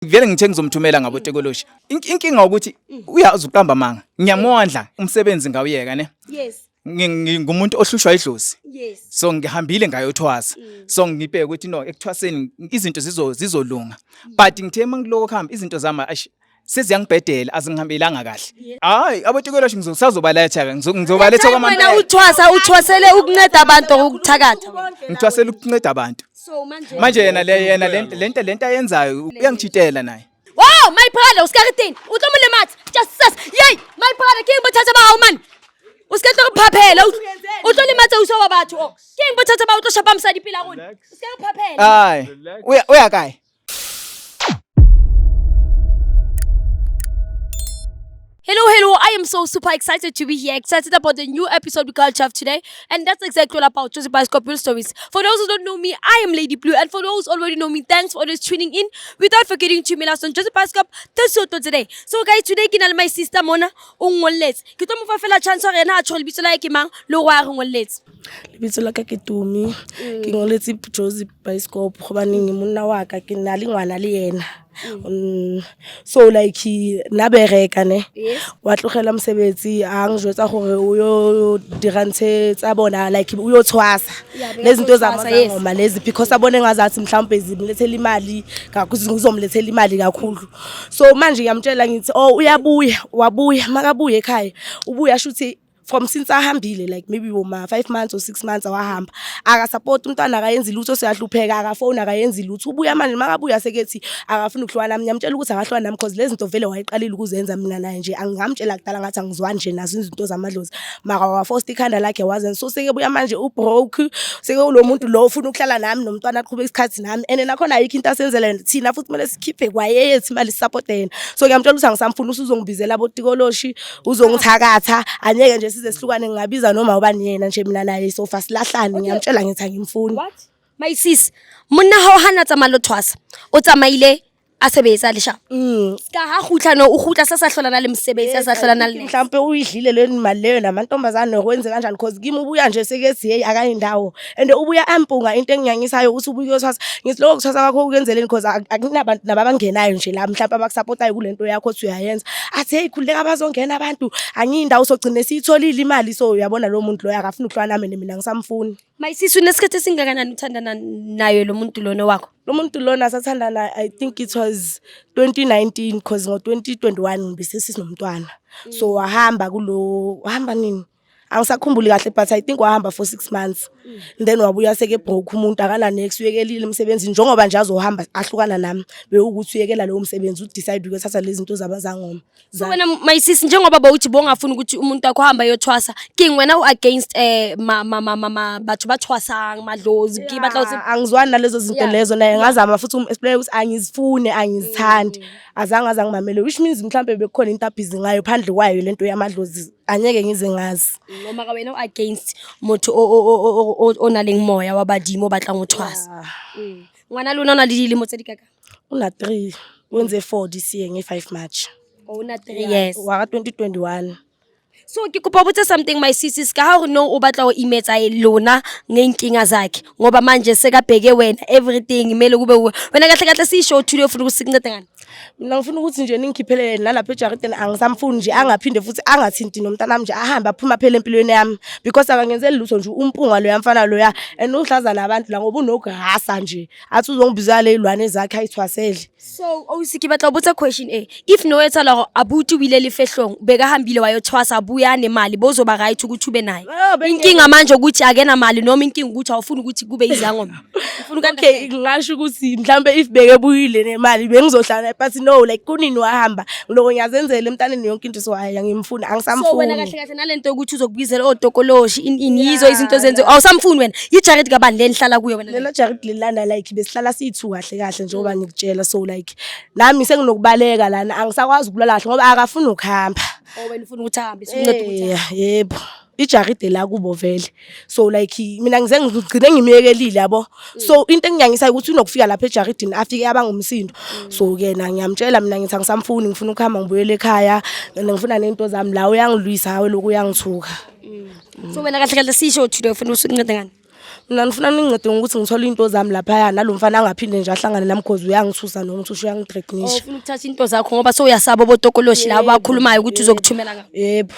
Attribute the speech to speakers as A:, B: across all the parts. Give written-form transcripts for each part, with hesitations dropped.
A: Vele ngithe ngizomthumela ngabo tekoloshi. Inkinga ukuthi uyazi uqamba manga. Ngiyamondla umsebenzi ngawuyeka ne.
B: Yes.
A: Ngumuntu ohlushwa idlozi.
B: Yes.
A: So ngihambile ngayothwasa. So ngibheke ukuthi no ekuthwaseni izinto zizolunga. But ngithe mangiloko khamba izinto zami seziyangibhedela azingihambelanga kahle. Hayi abotekoloshi ngizosazobaletha ngizobaletha kwamanje.
B: Wena uthwasele ukunceda abantu ukuthakatha.
A: Ngithwasela ukunceda abantu.
B: So
A: Manje yena lento ayenzayo uyangithitela naye.
B: Wow, my brother, uskaritini. Utomule mat. Just sus. Yey, my brother, king bothatha ba man. Uskento kuphaphela. Utlole mathe usoba batho. King bothatha ba utlo shapa msadi pila rona. Uskento kuphaphela.
A: Hayi. Uya kai.
B: Hello, I am so super excited to be here, excited about the new episode we got have today, and that's exactly all about Josie Bioscope Real Stories. For those who don't know me, I am Lady Blue, and for those who already know me, thanks for always tuning in, without forgetting to email us on Josie Bioscope today. So guys, today kinal my sister Mona ungolets. Kito mo fa fela chance re na tshole bitso la ke mang lo wa re ngolets.
C: Lebitso la ka ke Tumi ke ngoletse Josie Bioscope gobane monna wa ka ke nna le ngwana le yena. So like nabereka ne wa tlogela mosebetsi a ngijwetsa gore o yo dirantshe tsa bona like o yo tshwasa lezinto zamazangoma lezi because abone ngazathi mhlawumbe zimlethela imali kakhulu ngizomlethela imali kakhulu. So manje ngiyamtshela ngithi wabuya makabuye ekhaya ubuya shuthi from since ahambile like maybe 5 months or 6 months awahamba aka support umntwana akayenzi lutho siyahlupheka akafona akayenzi lutho ubuya manje makabuya sekethi akafuna ukuhlwana nami ngiyamtshela ukuthi akahlwana nami because lezi zinto vele wayeqalile ukuzenza mina naye nje angingamtshela kudala ngathi angizwani nje nazo izinto zamadlozi maka waforce ikhanda lakhe wazenza so sekebuya manje ubroke seke ulo muntu lo ufuna ukuhlala nami nomntwana aqhubeka isikhathi nami and nakhona ayikho into asenzela thina futhi kumele sikhiphe kwayethi imali support yena so ngiyamtshela ukuthi angisamfuna usuzongibizela abotikoloshi uzongithakatha anyeke nje sihlukane ngingabiza noma ubani yena nje mina naye so fast lahlane ngiyamtshela ngithi angimfuni.
B: What? My sis, monna ha o hana tsa malothwasa o tsamaile a sebetsa le sha. Ska ha khutla no o khutla sa hlolana le msebetsi sa hlolana le
C: mhlambe uyidlile le mali leyo namantombazane okwenze kanjani because kimi ubuya nje sekethi hey akayindawo and ubuya ampunga into enginyangisayo uthi ubuye uyothwasa ngithi lokho kuthwasa kwakho ukwenzeleni because akunabantu nabangenayo nje la mhlambe abakusupportayo kulento yakho othi uyayenza athi hey khuleka bazongena abantu angiyindawo sogcine siyitholile imali so uyabona lo muntu lo yakafuna ukuhlwana nami mina ngisamfuni.
B: My sis unesikhathi singakanani uthandana nayo lo muntu lona wakho?
C: Lo muntu lona sathandana I think it was 2019 because ngo2021 ngibese sinomntwana so wahamba nini angisakhumbuli kahle but I think wahamba for 6 months and then wabuya seke broke umuntu akana next uyekelile umsebenzi njengoba nje azohamba ahlukana nami bekuthi uyekela lo umsebenzi udecide ukuthatha lezi zinto zabazangoma.
B: So wena my sis njengoba bawuthi bongafuna ukuthi umuntu akho hamba yothwasa king wena u against bathu bathwasa ngemadlozi kibatla uthi
C: angizwani nalezo zinto lezo naye ngazama futhi explain ukuthi angizifune angizithandi azange ngimamele which means mhlambe bekukhona into abhizi ngayo phandle kwayo lento yamadlozi anyeke ngize ngazi
B: noma ka wena against motho onaleng moya wabadimo batla ngothwasa. Ngwana lona ona le dilemo tse dikaka
C: una 3 wenze 4 this year nge5 March
B: una 3 years
C: wa 2021.
B: So ke kopa botse something my sis ka ha re no o batla o imetsa lona ngenkinga zakhe ngoba manje sekabheke wena everything imele kube wena kahle sisho today ufuna ukusincede ngani.
C: Mina ngifuna ukuthi nje ningikhiphelele nalapha eJarreteni angisamfuni nje angaphinde futhi angathinti nomntana nami nje ahamba aphuma phela empilweni yami because akangenzeli lutho nje umpunga lo yamfana lo ya and uhlaza nabantu la ngoba unogasa nje athi uzongibizala lezilwane zakhe ayithwasele.
B: So awusiki batla botsa question if no etsa la abuti wile le fehlong beka hambile wayothwasa abuya nemali bozoba right ukuthi ube naye inkinga manje ukuthi akena mali noma inkinga ukuthi awufuni ukuthi kube izangoma ufuna kanti
C: okay ngisho ukuthi mhlambe if beke buyile nemali bengizohlala but no like kunini wahamba lokho ngiyazenzela emntaneni yonke into so hayi ngimfuna angisamfuni.
B: So wena kahle nalento ukuthi uzokubizela odokoloshi inizo izinto zenze awusamfuni wena iJarret kabani lenihlala kuyo wena
C: lena Jarret lilanda like besihlala sithu kahle njengoba ngikutshela so like nami senginokubaleka lana angisakwazi ukulala kahle ngoba akafuni ukuhamba.
B: Wena ufuna ukuthi ahambe sincede ukuthi
C: yebo iJarret la kubo vele so like mina ngize ngigcine ngimiyekelile yabo so into enginyangisayo ukuthi unokufika lapha eJarretini afike abangumsindo so kena ngiyamtshela mina ngithi angisamfuni ngifuna ukuhamba ngibuyele ekhaya ngifuna nento zami la uyangilwisa hawe lokhu uyangithuka.
B: So wena kahle sisho today ufuna usincede ngani
C: mina ngifuna ningincede ngokuthi ngithole into zami laphaya nalo mfana angaphinde nje ahlangane nami because uyangithusa noma ukuthi uyangithreatenisha.
B: Ufuna ukuthatha into zakho ngoba sowuyasaba obotokoloshi labo bakhulumayo ukuthi uzokuthumela ngapha.
C: Yebo.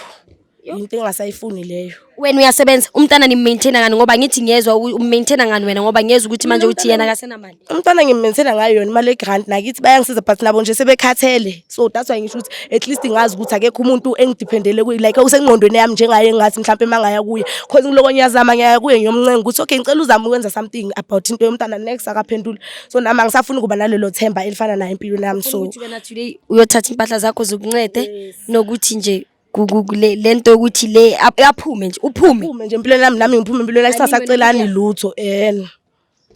C: Into engasayifuni leyo.
B: Wena uyasebenza umntana ni maintain ngani ngoba ngithi ngiyezwa umaintain ngani wena ngoba ngiyezwa ukuthi manje uthi yena akasena mali.
C: Umntana ngimaintain ngayo yona imali egrant nakithi bayangisiza but nabo nje sebekhathele. So that's why ngisho ukuthi at least ngazi ukuthi akekho umuntu engidependele kuyi like usengqondweni yami njengaye ngathi mhlawumbe mangaya kuye because ngiloko ngiyazama ngiyaya kuye ngiyomncenga ukuthi okay ngicela uzame ukwenza something about into yomntana next akaphendula. So nami angisafuni kuba nalelo themba elifana nayo empilweni yami. So
B: ukuthi wena today uyothatha impahla zakho zokuncede nokuthi nje lento yokuthi le aphume nje uphume
C: nje empilweni nami ngiphume empilweni ayisasacelani lutho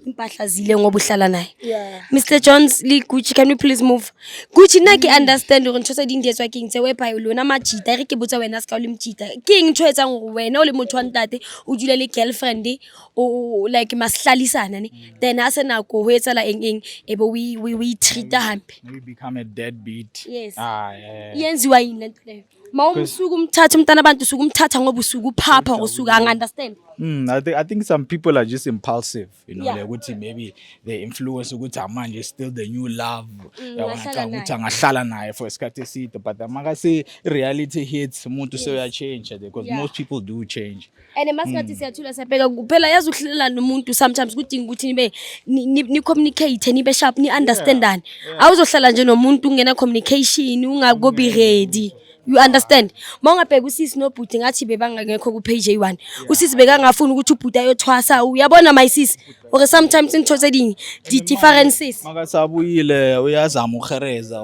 B: impahla zile ngoba uhlala naye.
C: Yeah.
B: Mr. Jones li Gucci, can we please move? Gucci na ke understand gore ntse di ndetswa ke ntse we pa yo lona majita re ke botsa wena ska o le mjita ke eng ntshwetsa gore wena o le motho wa ntate o dula le girlfriend o like masihlalisana ne then a sena go ho etsa la eng ebe we treat hampe.
A: We become a deadbeat.
B: Yes.
A: Yeah.
B: Yenziwa yini lento leyo? Mawumsuka umthatha umntana abantu suku umthatha ngoba usuku phapha ngosuku ang understand.
A: I think some people are just impulsive, you know,
B: Yeah.
A: like ukuthi maybe they influence ukuthi manje is still the new love.
B: ngahlala naye.
A: Ukuthi angahlala naye for isikhathi eside, but mangase reality hits umuntu change because
B: Yeah.
A: most people do change.
B: And masikhathi siyathula siyabheka kuphela yazi ukuhlelela nomuntu sometimes kudinga ukuthi ni communicate nibe sharp ni understandane. Awuzohlala nje nomuntu ungena communication ungakobi ready. You understand? Mawungabheka usisi nobhuti ngathi bebangangekho ku page A1. Usisi bekangafuni ukuthi ubhuti ayothwasa. Uyabona my sis? Or sometimes intothe di differences.
A: Makasabuyile uyazama uhereza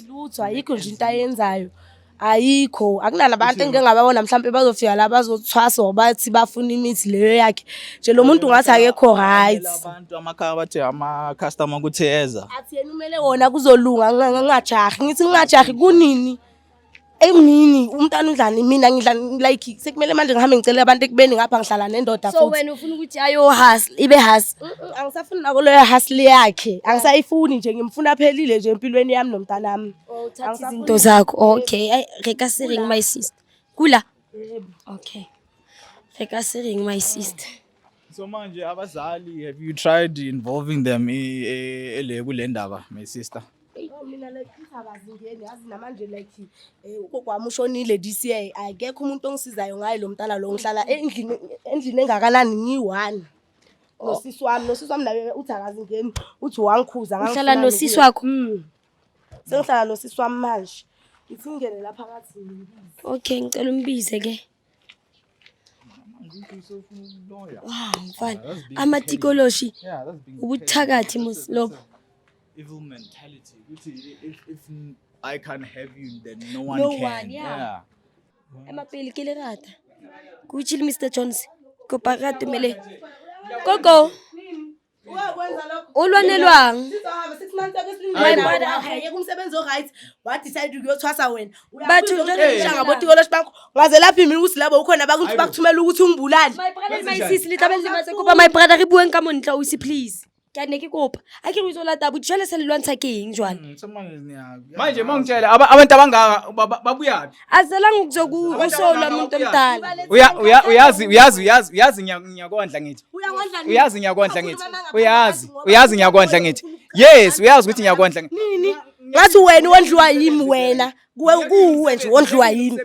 C: lutho ayikho nje into ayenzayo. Ayikho akunala abantu engeke ngababona mhlawumbe bazofika la bazothwasa bathi bafuna imithi leyo yakhe nje lo muntu ngathi akekho right.
A: Abantu amakhaya bathi ama customer kuthi eza.
C: Athi yena umele wona kuzolunga ngingajahi ngithi ngingajahi kunini emini umntana udlani mina ngidlani like sekumele manje ngihambe ngicela abantu ekubeni ngapha ngihlala nendoda
B: So
C: futhi.
B: wena ufuna ukuthi ayo hustle ibe hustle.
C: Angisafuni nako leyo hustle yakhe angisayifuni nje ngimfuna phelile nje empilweni yami nomntana wami.
B: Uthatha izinto zakho. Okay, ay reka siring my sister. Kula. Okay. Reka siring my sister.
A: So manje abazali, have you tried involving them kule ndaba my sister?
C: Mina like abazingeni yazi namanje like ugokwami ushonile this year akekho umuntu ongisizayo ngaye lo mntana lo ngihlala endlini engakanani ngi1 nosisi wami naye uthi akazingeni uthi wangikhuza
B: Uhlala nosisi wakho?
C: Sengihlala nosisi wami manje ithi ngene lapha ngathi
B: Okay, ngicela umbize ke. Mfana amatikoloshi ubuthakathi muslobo.
A: Evil mentality. If I can't have you, then no one
B: No
A: can.
B: one, yeah. Emapeli ke le rata. Kuchile Mr. Jones. Kopakate mele. Gogo.
C: uyakwenza lokho
B: Ulwanelwang.
C: sizohamba 6 months akusilindele ayeke umsebenzi oright wa decide ukuyothwasa wena
B: Bathu
C: uyakuzwa ngabotikoloshi bakho ngaze lapha imini ukuthi labo ukhona bakuthi bakuthumela ukuthi ungibulali.
B: My brother my sis litabele matse kopa my brother re bueng ka montle usi please. Ke ne ke kopa. A ke re izola tabu jwale se lelwantsha ke eng jwana.
A: Manje mangitshela abantu abangaka babuyaphi?
B: Azela ngokuzokusola umuntu omdala.
A: Uyazi ngiyakondla ngithi. Uyazi ngiyakondla ngithi. Uyazi ngiyakondla ngithi. Yes, uyazi ukuthi ngiyakondla ngithi.
C: Nini ngathi wena wondliwa yimi wena kuwe nje wondliwa yimi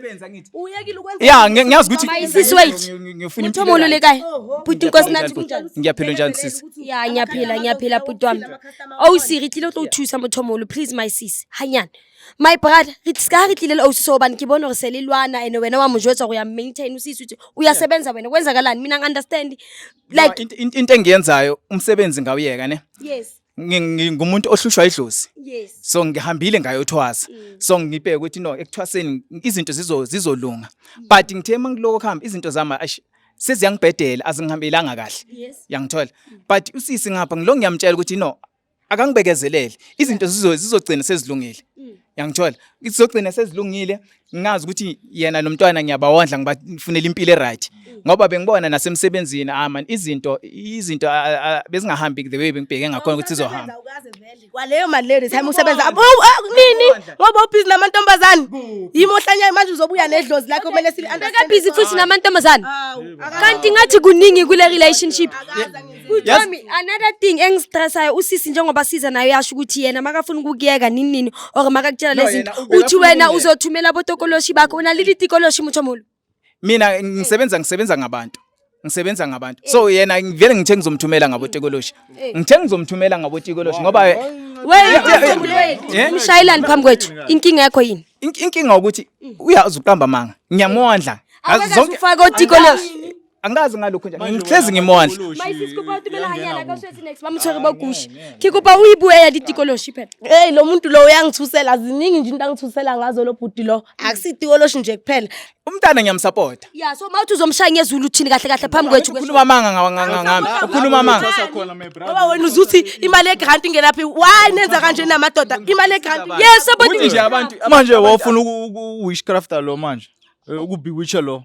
C: uyekile ukwenza
A: Yeah, ngiyazi ukuthi
B: My sis wait.
A: ngifuna
B: Mthomolo le kae? Puti inkosi nathi kunjani?
A: Ngiyaphila njani sis?
B: Ya ngiyaphila puti wami. Oh siri tlile tlo thusa Mthomolo please my sis. Hanyana. My brother, ritska tlile o so bani ke bona gore se lelwana ene wena wa mojwetsa go ya maintain usisi uthi uyasebenza wena kwenzakalani mina understand like
A: into engiyenzayo umsebenzi ngawuyeka ne.
B: yes
A: Ngumuntu ohlushwa idlozi.
B: yes
A: So ngihambile ngayothwasa. So ngibheke ukuthi no ekuthwaseni izinto zizolunga. But ngithe mangiloko khamba izinto zami seziyangibhedela azingihambelanga kahle.
B: yes
A: Yangithola. But usisi ngapha ngilo ngiyamtshela ukuthi no akangibekezelele. Izinto zizogcina sezilungile. Yangithola. Izogcina sezilungile. Ngazi ukuthi yena nomntwana ngiyabawondla ngibafunela impilo eright. ngoba bengibona nasemsebenzini man izinto bezingahambi the way bengibheke ngakhona ukuthi izohamba
C: kwaleyo mali leyo time usebenza nini ngoba ubhizi namantombazane yimo ohlanya manje uzobuya nedlozi lakho kumele sili
B: busy futhi namantombazane kanti ngathi kuningi kule relationship Uthomi another thing engistressayo usisi njengoba siza nayo yasho ukuthi yena makafuna ukukuyeka nini or makakutshela lezinto uthi wena uzothumela abotokoloshi bakho unalili tikoloshi Muthomulo
A: mina ngisebenza ngabantu so yena ngivele ngithe ngizomthumela ngabotekoloshi ngoba
B: umshayelani phambi kwethu inkinga yakho yini
A: inkinga ukuthi uyazi uqamba manga ngiyamondla
B: ufaka otikoloshi
A: angazi ngalokho nje ngihlezi ngimondla
B: mayisikupa uthumela hanyana kasethi next bamthore bogushi khikupa uyibuye litikoloshi phela
C: hey lo muntu lo uyangithusela ziningi nje into angithusela ngazo lo bhuti lo akusitikoloshi nje kuphela
A: umntana ngiyamsupport
B: yeah so mawuthi uzomshaya ngezulu uthini kahle phambi kwethu
A: ukhuluma manga ngami ukhuluma manga
C: ngoba wena uzuthi imali yegrant ingelaphi why nenza kanje namadoda imali yegrant
B: yes saboti
A: nje abantu
D: manje wafuna wishcrafter lo manje ukubewitcher lo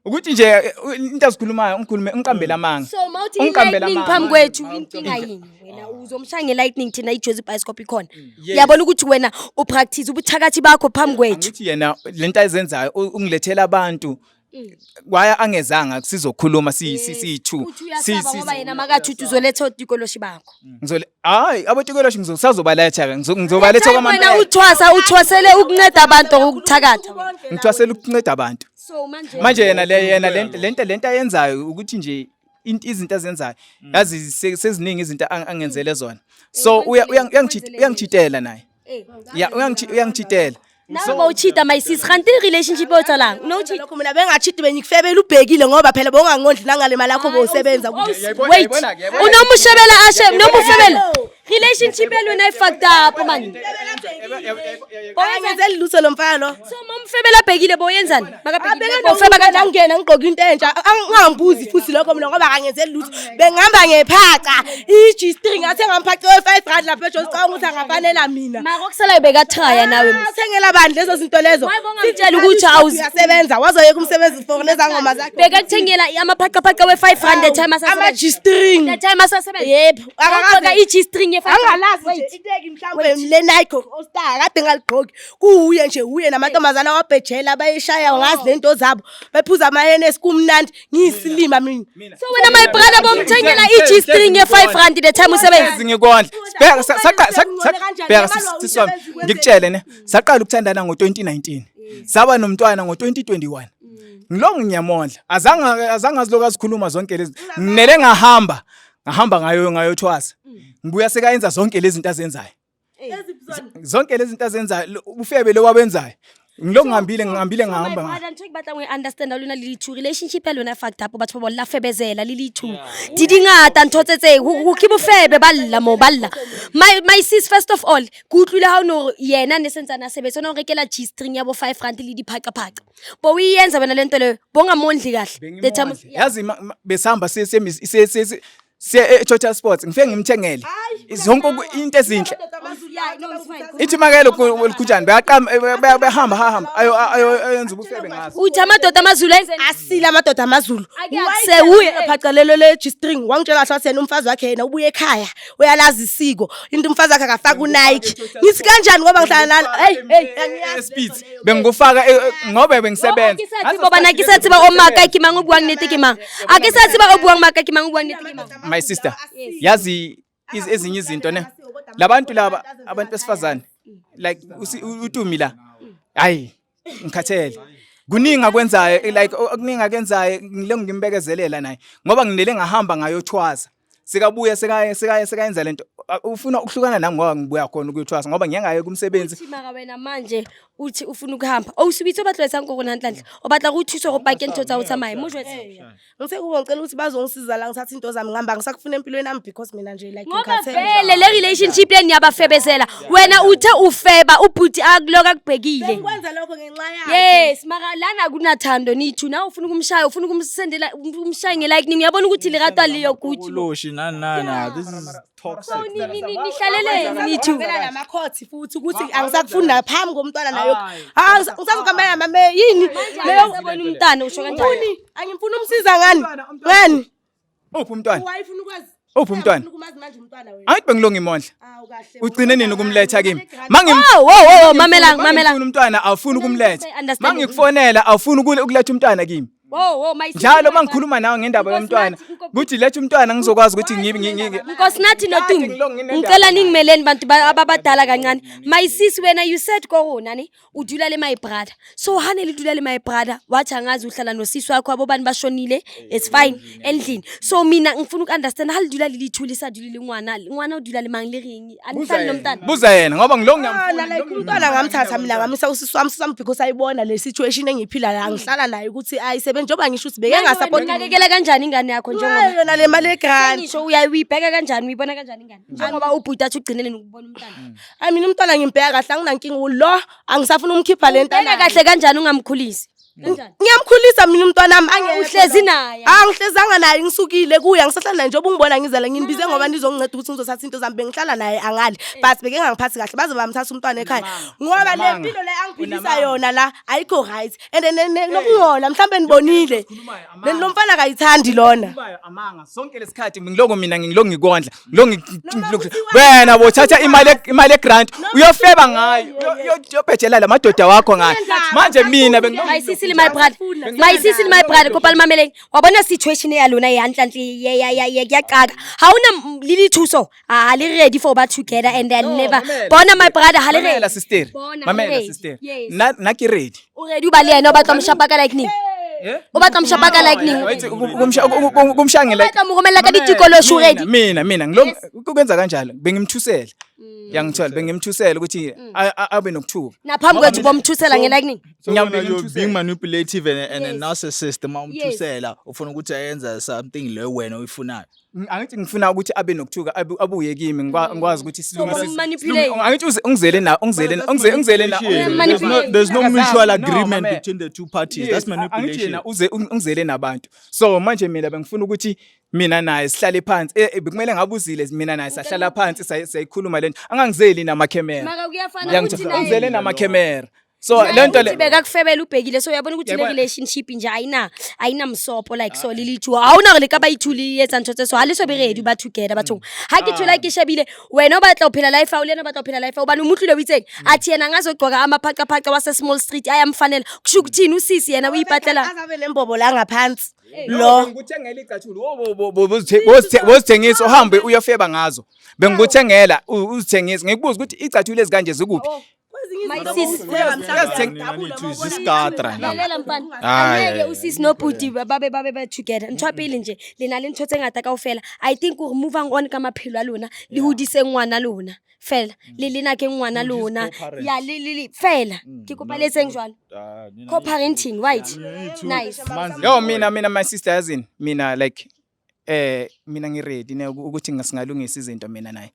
A: ukuthi nje into azikhulumayo ngiqambela amanga
B: so mawuthi lightning phambi kwethu inkinga yini wena uzomshaya ngelightning thina iJozi Bioscope ikhona uyabona ukuthi wena upractice ubuthakathi bakho phambi kwethu
A: ukuthi yena lento ayizenzayo ungilethela abantu kwaya angezanga sizokhuluma si2
B: ngoba yena makathuthi uzoletha otikoloshi bakho
A: hayi abotikoloshi ngizosazobaletha ngizobaletha kwamanje
B: wena uthwasele ukunceda abantu ukuthakatha
A: ngithwasela ukunceda abantu
B: so
A: manje yena lento ayenzayo ukuthi nje izinto azenzayo yazi seziningi izinto angenzele zona so uyangithitela naye uyangithitela
B: nawe bawuchita my sis kanti relationship othala no cheat
C: lokho mina bengachiti benyikufebela ubhekile ngoba phela bongangondli nangale mali yakho bosebenza
B: wait unomushebela ashe nomufebela relationship yena ifucked up man
C: boyenza lutho lo mfana lo
B: so momfebela bhekile boyenzani makabhekile
C: bofeba kana ngena ngigqoka into entsha angangibuzi futhi lokho mina ngoba kangenze lutho bengihamba ngephaca G-string athe ngamphaca we5 rand lapha eJozi xa ukuthi angafanela mina
B: makokusela bekathaya nawe
C: sengela bandle lezo zinto lezo
B: sitshela ukuthi
C: awuyasebenza wazoyeka umsebenzi for nezangoma zakhe
B: bekakuthengela amaphaca we5 rand time
C: ama G-string
B: the time asasebenza
C: yebo
B: akakaza iG-string ye5
C: angalazi nje iteki mhlawumbe le Nike All-Star kade ngaligqoki kuuye nje uye namantombazana wabhejela bayishaya ngazi lento zabo bephuza amayenesi kumnandi ngiyisilima mina
B: so wena my brother bomthengela iG-string ye5 rand the time usebenza
A: ngikondla siswami ngikutshele ne saqala ukuthandana ngo2019 saba nomntwana ngo2021 ngilongo ngiyamondla azange aziloku azikhuluma zonke lezi nginele ngahamba ngayo thwasa ngibuya sekayenza zonke lezi zinto azenzayo zonke lezi zinto azenzayo ufebe lo wabenzayo ngilongo ngihambile ngahamba
B: batla we understand lona lili two relationship lona fucked up batho ba la febezela lili two didingata nthotsetse ukhiba ufebe balla mo balla my sis first of all kutlwile ha no yena nesenzana sebetso no rekela G-string yabo 5 rand li diphaqa bo uyenza wena lento le bongamondli kahle the time
A: yazi besihamba eTotal Sports ngifike ngimthengele zonke into ezinhle ithi makelo kukhujani behamba ayo yenza ubufebe ngazo
B: uthi amadoda amazulu enze
C: asila amadoda amazulu
B: sewuye
C: ephacelelo le G-string wangitshela kahle yena umfazi wakhe yena ubuye ekhaya uyalazi isiko into umfazi wakhe akafaka uNike ngithi kanjani ngoba ngihlala nalo
A: speeds bengikufaka ngoba bengisebenza
B: ngoba nakisathi ba omaka ikimanga ubuwa nginete kimanga akisathi ba obuwa maka ikimanga ubuwa nginete kimanga
A: my sister yazi ezinye izinto ne labantu laba abantu besifazane like uTumi la hayi ngikhathele kuningi akwenzayo like okuningi akenzayo ngile ngimbekezelela naye ngoba nginele ngahamba ngayo thwaza sikabuya sekayenza lento ufuna ukuhlukana nami ngoba ngibuya khona ukuyothwasa ngoba ngiyangaye kumsebenzi
B: uthimaka wena manje uthi ufuna ukuhamba awusubitho batlwesa nkoko nanhlanhla obatla ukuthiswa go bank entotsa utsamaye mujwethe
C: ngikuba ngicela ukuthi bazongisiza la ngithatha into zami ngihamba ngisakufuna empilweni nami because mina nje like
B: ngikhathele vele le relationship yeni yabafebezela wena uthe ufeba ubhuti akuloka kubhekile
C: ngikwenza lokho ngenxa yakhe
B: yes mara lana kunathando nithu na ufuna ukumshaya ufuna ukumsendela umshaya ngelike nimi uyabona ukuthi liratwa liyo kuthi
D: Nah. This is toxic.
B: nihlaleleni nithi
C: namakhothi futhi ukuthi angisakufunda phambi komntwana nayo ngisazokuhambela mame yini leyo
B: sabona umntana usho kanjani
C: angifuna umsiza ngani
A: uphi umntwana
C: wayifuna ukwazi
A: uphi umntwana
C: ukumazi manje umntwana wena
A: angithi bengilonga imondla
C: kahle
A: ugcine nini ukumletha kimi
B: wo mamela
A: umntwana awufuni ukumletha
B: understand.
A: mangikufonela awufuni ukuletha umntwana kimi
B: wo my
A: njalo mangikhuluma nawe ngendaba yomntwana kuthi letha umntwana ngizokwazi ukuthi
B: Because nathi noTumbi ngicela ningimeleni bantu ababadala kancane my sis wena you said korona ni udula le my brother so hanele udula le my brother wathi angazi uhlala nosisi wakho abobani bashonile it's fine endlini so mina ngifuna ukunderstand halidula lilithuli sadulile ngwana udula le mangilerini anifani nomntana
A: buza yena ngoba ngilonga
C: umntwana ngamthatha mina ngamisa usisi wami sami because ayibona le situation engiphila la ngihlala naye ukuthi ayisebenzi njengoba ngisho ukuthi beke ngasupport
B: nakekela kanjani ingane yakho njengoba
C: yona le mali egrant
B: ngisho uyayibheka kanjani uyibona kanjani ingane njengoba ubhuti athi ugcinele nokubona umntana
C: I mean umntwana ngimbheka kahle anginankinga ulo angisafuna umkhipha le nto
B: bheka kahle kanjani ungamkhulisi kanjani
C: ngiyamkhulisa mina umntwana wami
B: uhlezi naye
C: angihlezanga naye ngisukile kuya ngisahlala naye njengoba ungibona ngizala nginibize ngoba ndizonceda ukuthi ngizothatha into zami bengihlala naye angale but beke ngangiphathi kahle baze bamthatha umntwana ekhaya ngoba le mpilo le angiphilisa yona la ayikho right and nokungona mhlambe nibonile lo mfana kayithandi lona
A: amanga sonke lesikhathi ngiloko mina ngiloko ngikondla wena bothatha imali egrant uyofeba ngayo uyobhejela la madoda wakho ngayo manje mina
B: my sisili my brother kopal mameleng wabona situation eyalona yanhlanhla yaqaka hawuna lilithuso ali ready for ba together and then never bona my brother hali ready
A: mamela sister naki ready
B: ready ubali yena obatla mshapaka like nini obatla mshapaka like nini
A: kumshangela
B: obatla mukomela ka ditikolo shu ready
A: mina ngilonga ukwenza kanjalo bengimthusela yangithola bengimthusela ukuthi abe nokuthuka
B: naphambi kwethu bomthusela nge like nini
D: You're being manipulative and a narcissist mawumthusela ufuna ukuthi ayenza something le wena uyifunayo
A: angithi ngifuna ukuthi abe nokuthuka abuye kimi ngikwazi ukuthi
B: manipulate
A: angithi ungizele na
D: there's no mutual agreement between the two parties. That's manipulation.
A: Ungizele nabantu so manje mina bengifuna ukuthi mina naye sihlale phansi bekumele ngabuzile mina naye sahlala phansi sayikhuluma lento angangizeli namakhemera
B: maka kuyafana ukuthi naye
A: ungizele namakhemera so lento le
B: beka kufebela ubhekile so uyabona ukuthi le relationship nje ayina msopo like so lilithu awuna le ka bayithuli yetsa ntotse so haliso be ready ba together bathong ha ke thula ke shebile wena obatla uphela life awulena obatla uphela life ubani umuhlule witseni athi yena ngazogqoka amaphaqa wase small street ayamfanele kusho ukuthini usisi yena uyiphatlela
C: azabe nembobo la ngaphansi lo
A: ngikuthengela icathulo bozithengisa uhambe uyofeba ngazo bengikuthengela uzithengisa ngikubuza ukuthi icathulo ezikanje zikuphi
B: lalela mfana angeke usisi nobhuti babe together nthwapile nje lena le ntho tsengata kaofela I think we move on ka maphelo a lona le hodise ngwana lona fela le lena ke ngwana lona ya le fela ke kopaletseng jwalo co-parenting right nice
A: yo mina my sister yazini mina like mina ngiready ukuthi ngasingalungisa izinto mina naye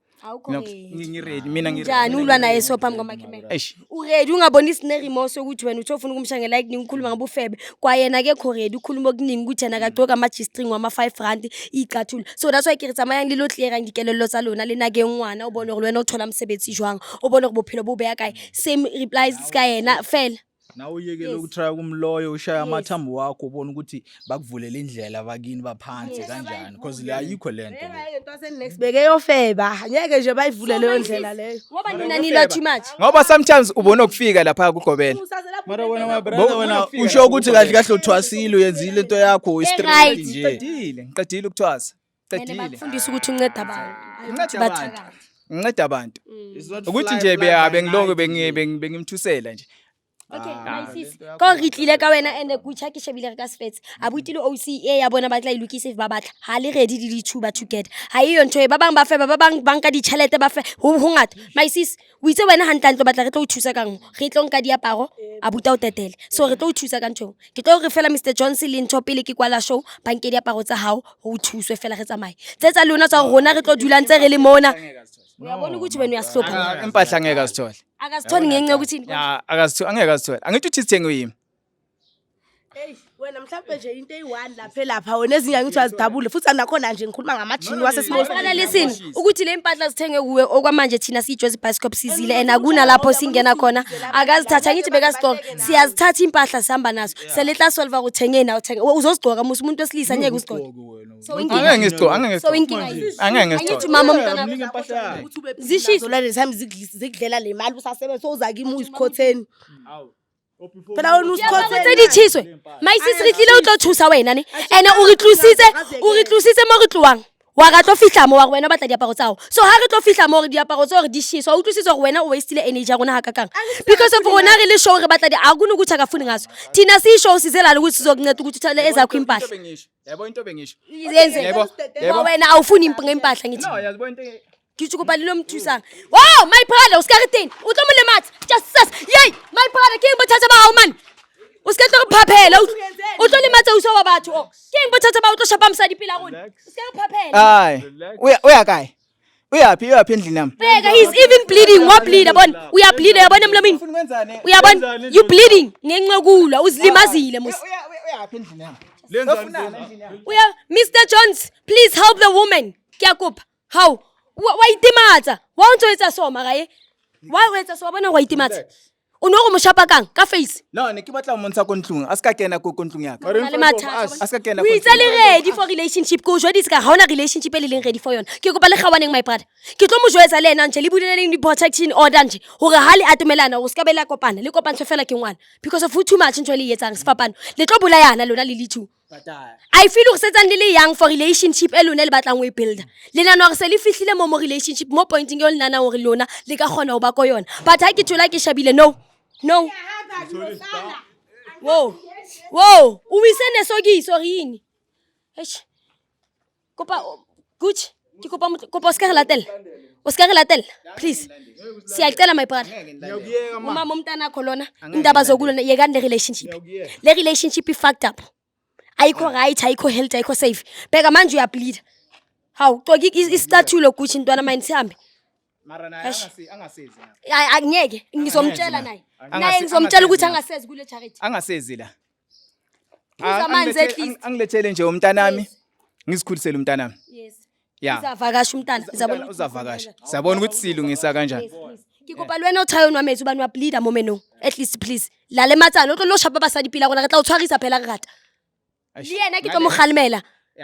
A: ngiready mina
B: njani ulwa naye so phambi kwamakhemera uready ungabonisi neremorse ukuthi wena uthofuna ukumshangela like ngikhuluma ngobufebe kwayena ke ready ukhuluma okuningi ukuthi yena kagcoka ama G-string wama 5 rand icathulo so that's why ke ritsa mayang lilo clear ngikelelo tsa lona lena ke ngwana o bone gore wena o thola mosebetsi jwang o bone gore bophelo bo beya kae same replies ka yena fela
D: nawe uyekele ukutry kumloyo ushaya amathambo wakho ubona ukuthi bakuvulele indlela bakini baphansi kanjani because la ayikho lento
C: into asenext beke yofeba ngeke nje bayivule leyo ndlela leyo
B: ngoba nina nilo too much
A: ngoba sometimes ubona ukufika lapha kugobela
D: mara wena my brother wena usho ukuthi kahle uthwasile uyenzile into yakho straight nje
A: ngiqedile ukuthwasa
B: qedile bakufundisa ukuthi unceda abantu
A: nginceda abantu ukuthi nje bengiloko bengimthusela nje
B: okay my sis ko ritlile ka wena ene kucha ke shebile re ka sefetse abutile OCA ya bona ba tla ilukise ba batla ha le ready di thuba together ha iyo ntho ba bang ba fe ba bang banka di chalete ba fe ho ngata my sis o itse wena hantantlo batla re tlo o thusa kang re tlo nka diaparo abuta o tetele so re tlo o thusa ka ntho ke tlo re fela Mr Johnson le ntho pele ke kwala show banke diaparo tsa hao ho thuswe fela re tsamaye tsetsa lona tsa rona re tlo dula ntse re le mona uyabona ukuthi wena uyaslopha
A: impahla ngeke azithole
B: akasitholi ngenxa ukuthi
A: ya angeke azithole angithi uthi sithenge yimi
C: wena mhlawumbe nje into eyi-1 lapha wena ezinye angithi azidabule futhi anakhona nje ngikhuluma ngamajini
B: Fana listen ukuthi le impahla zithenge kuwe okwamanje thina siyiJozi Bicycle sizile and akuna lapho singena khona akazithatha ngithi bekasitore siyazithatha impahla sihamba nazo seletla solva kuthenge na uthenga uzozigcoka musu umuntu wesilisa ngeke usigcoke so
A: Angeke ngisigcoke,
B: so inkinga yini
A: angeke ngisigcoke.
B: angithi mama umntana
D: Mnika impahla yakhe.
C: zishiso lale time zikudlela le mali usasebenza soza kimi uyisikhotheni phela wena usikhotheni
B: tsedichiswe maisisi re tlile o tlo thusa wena ne ene o re tlusitse mo re tloang wa ga tlo fihla mo wa wena batla diaparo tsao so ha re tlo fihla mo re diaparo tsao re di shiswa o tlusitse gore wena o wastile energy ya rona ha kakang because of rona re le show re batla di akuna ukuthi akafuni ngaso thina si show sizela ukuthi sizokunceda ukuthi uthale ezakho impahla
A: Yabo into bengisho.
B: yenze
A: Yebo.
B: wena awufuni impahla ngithi
A: No, yazibo into
B: ke tsuko palilo mthusang wow my brother uskaretini utlo mo le matsi just yey my brother ke ngibothatha ba hawu man uske tlo phaphela utlo le matsi uso wa batho ke ngibothatha ba utlo shapa msadi pila rona uske phaphela
A: Hayi. Uya kai. Uyaphi endlini nami?
B: beka he's even bleeding wa bleed yabona uya bleed yabona emlomini
A: Ufuna ukwenzani?
B: uyabona you bleeding ngenqekula uzilimazile musi
A: Uyaphi endlini nami?
B: uya Mr Jones please help the woman kyakupa how wa itimatsa wa ntso etsa soma gae wa etsa so bona wa itimatsa o no go mo shapa kang ka face
A: No, ne ke batla mo ntsha ko ntlung. A ska kena ko ntlung ya ka.
B: le mathata
A: A ska kena
B: o itse le ready for relationship ko jwa diska ha ona relationship e le leng ready for yona ke kopa le kgawaneng my brother ke tlo mo jwetsa le ena ntle le buleleng di protection order nje hore ha le atumelana go ska bela kopana le kopantsho fela ke ngwana because of too much ntwe le etsang sefapano le tlo bolayana lona le two I feel gore setsang le le young for relationship e lona le batlang o e builder le nana gore se le fihlile mo relationship mo pointing yo le nana gore lona le ka gona go ba ko yona but ha ke thola ke shabile no Whoa, uwisene sokiso rini? Eish. Kopa Gucci, ke kopa kopa Oscar latel, please. Siyacela my brother. Umama umntana kholona indaba zokulona yekani le relationship. Le relationship I fucked up. Ayikho right, ayikho healthy, ayikho safe. Beka manje uya bleed. How? Xoki istathulo Gucci ntwana mine sihambe.
A: Mara naye angasezi.
B: Angeke ngizomtshela naye. Naye ngizomtshela ukuthi angasezi kule charity.
A: Angasezi la.
B: Uzamanzi at least.
A: Angilethele nje umntanami. Ngizikhulisele umntanami.
B: Yes.
A: Yeah.
B: Uzavakasha umntana.
A: Uzavakasha. Siyabona ukuthi silungisa kanjani.
B: Ngikopa lwena uThayo nwamethu bani wa bleeder momeno. At least please. La le matsana lo shapa basadi pila rona re tla o tshwarisa phela re rata. Le yena ke tlo mo khalmela.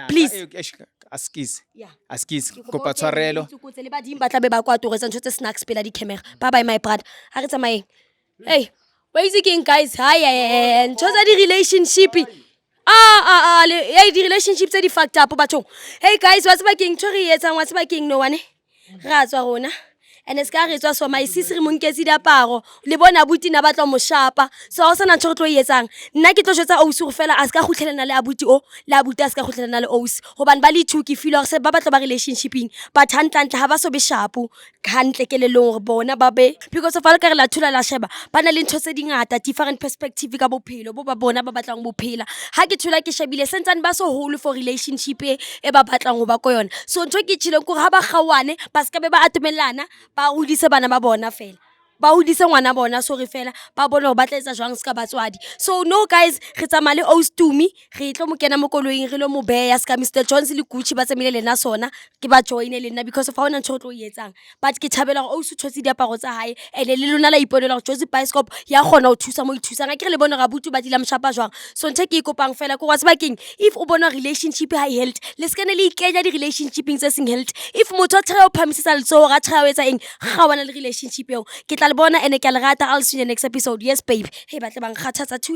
B: Please.
A: Askize.
B: Yeah.
A: Askize. Kopa tshwarelo.
B: Tsukutse le badimo ba tla be ba kwa toretsa ntse snacks pela di camera. Bye bye my brother. Ha re tsamaye. Hey, where is it guys? Hi, nthoza di relationship. The relationships are fucked up batho. Hey guys, what's baking tori etsang what's baking no one? Ra tswa rona. And es ka re tswa so my sis re monketse diaparo le bona abuti na batla mo shapa so ha sana ntho tlo yetsang nna ke tlo jwetsa ausi go fela a ska gotlhelana le abuti o le abuti a ska gotlhelana le ausi gobane ba le two ke feel gore se ba batla ba relationshiping but hantle ha ba so be shapu hantle ke le leng gore bona ba be because of all ka re la thula la sheba ba na le ntho tse dingata different perspective ka bophelo bo ba bona ba batlang bophela ha ke thula ke shebile sentsane ba so whole for relationship e ba batlang go ba ko yona so ntho ke tshile go ha ba gawane ba ska be ba atumelana ba udise bana ba bona fela ba udise ngwana bona so re fela ba bona go batletsa jwang ska batswadi so no guys re tsamale Ostumi re tlo mo kena mo koloing re lo mo beya ska Mr Jones le Gucci ba tsemile lena sona ke ba join le nna because of ha ona ntho tlo yetsang but ke thabela go Osu thotse diaparo tsa hae ene le lona la iponela go Jozi Bicycle ya gona o thusa mo ithusang a ke le bona ga butu ba dila mshapa jwang so ntse ke ikopang fela go what's baking if o bona relationship high health le skene le ikenya di relationshiping tse sing health if motho a tshaya o phamisisa le tso ga tshaya etsa eng ga wana le relationship eo ke tla le bona ene ke a le rata I'll see you in the next episode yes babe hey batle bang kgathatsa tu